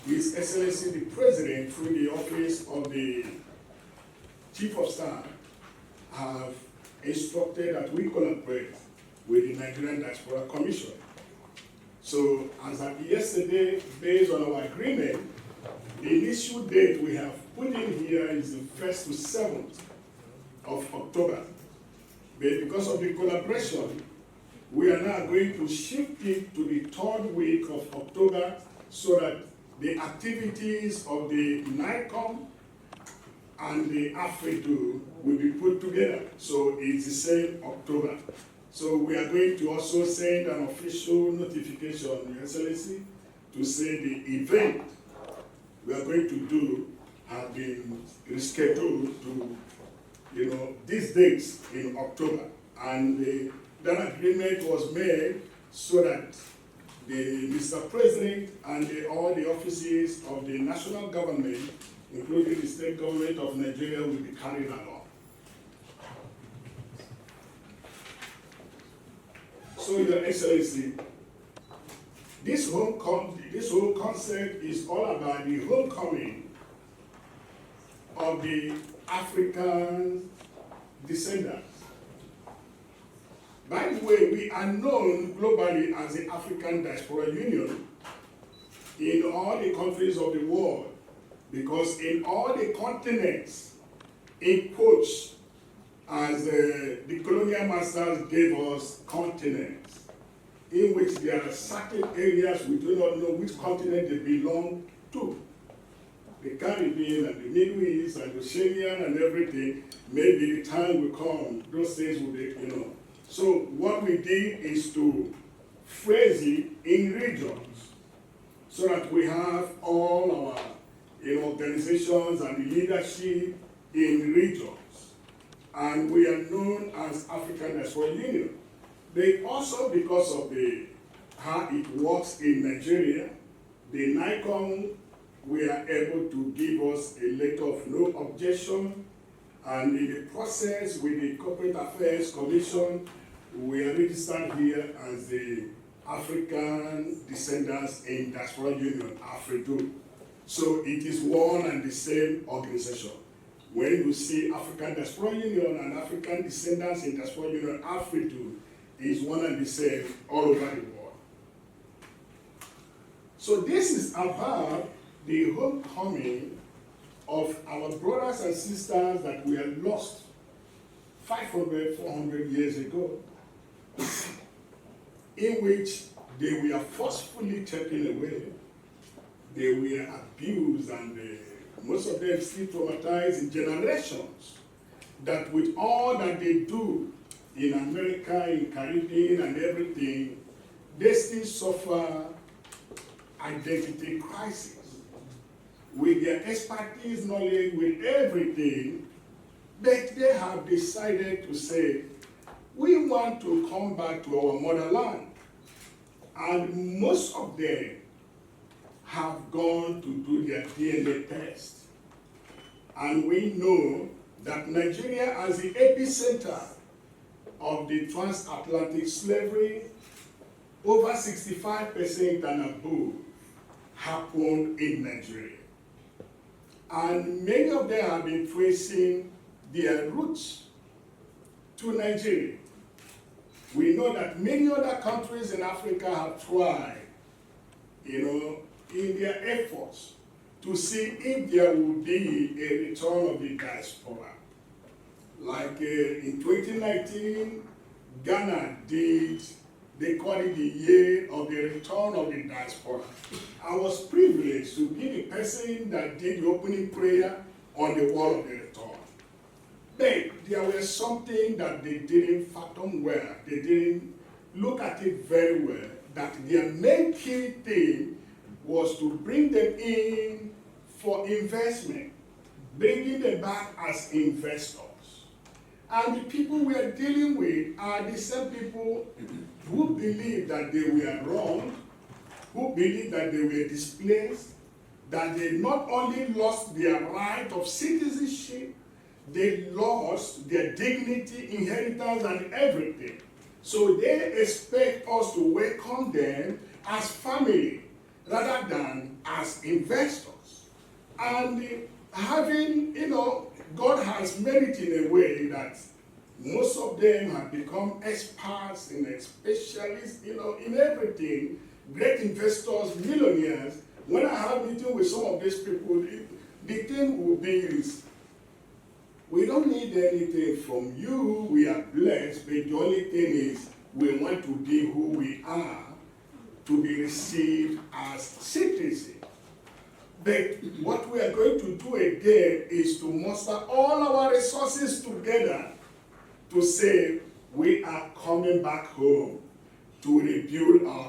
His Excellency the President, through the office of the Chief of Staff, have instructed that we collaborate with the Nigerian Diaspora Commission. So, as of yesterday, based on our agreement, the initial date we have put in here is the 1st to 7th of October. But because of the collaboration, we are now going to shift it to the 3rd week of October so that the activities of the NICOM and the Afridu will be put together. So it's the same October. So we are going to also send an official notification, Your Excellency, to say the event we are going to do have been rescheduled to, these dates in October. And that agreement was made so that Mr. President and all the offices of the national government, including the state government of Nigeria, will be carried along. So, Your Excellency, this whole concept is all about the homecoming of the African descendants. By the way, we are known globally as the African Diaspora Union in all the countries of the world, because in all the continents, in quotes, as the colonial masters gave us continents, in which there are certain areas we do not know which continent they belong to. The Caribbean and the Middle East and the Oceania and everything, maybe the time will come, those things will be, So what we did is to phrase it in regions so that we have all our organizations and the leadership in regions. And we are known as African Diaspora Union. They also, because of how it works in Nigeria, the NICOM, we are able to give us a letter of no objection, and in the process with the Corporate Affairs Commission, we are registered here as the African Descendants in Diaspora Union, Afridu. So it is one and the same organization. When you see African Diaspora Union and African Descendants in Diaspora Union, Afridu is one and the same all over the world. So this is about the homecoming of our brothers and sisters that we had lost 500, 400 years ago, in which they were forcefully taken away, they were abused, and most of them still traumatized in generations, that with all that they do in America, in Caribbean and everything, they still suffer identity crisis. With their expertise, knowledge, with everything, but they have decided to say, we want to come back to our motherland. And most of them have gone to do their DNA test. And we know that Nigeria, as the epicenter of the transatlantic slavery, over 65% and above happened in Nigeria. And many of them have been tracing their roots to Nigeria. We know that many other countries in Africa have tried, in their efforts to see if there will be a return of the diaspora. Like in 2019, Ghana did, they call it the year of the return of the diaspora. I was privileged to be the person that did the opening prayer on the wall of the return. But there was something that they didn't fathom well. They didn't look at it very well, that their main key thing was to bring them in for investment, bringing them back as investors. And the people we are dealing with are the same people who believe that they were wrong, who believe that they were displaced, that they not only lost their right of citizenship, they lost their dignity, inheritance, and everything. So they expect us to welcome them as family, rather than as investors. And having, God has made it in a way that most of them have become experts and specialists, in everything, great investors, millionaires. When I have meeting with some of these people, the thing will be is, we don't need anything from you, we are blessed, but the only thing is, we want to be who we are, to be received as citizens. But what we are going to do again is to muster all our resources together to say we are coming back home to rebuild our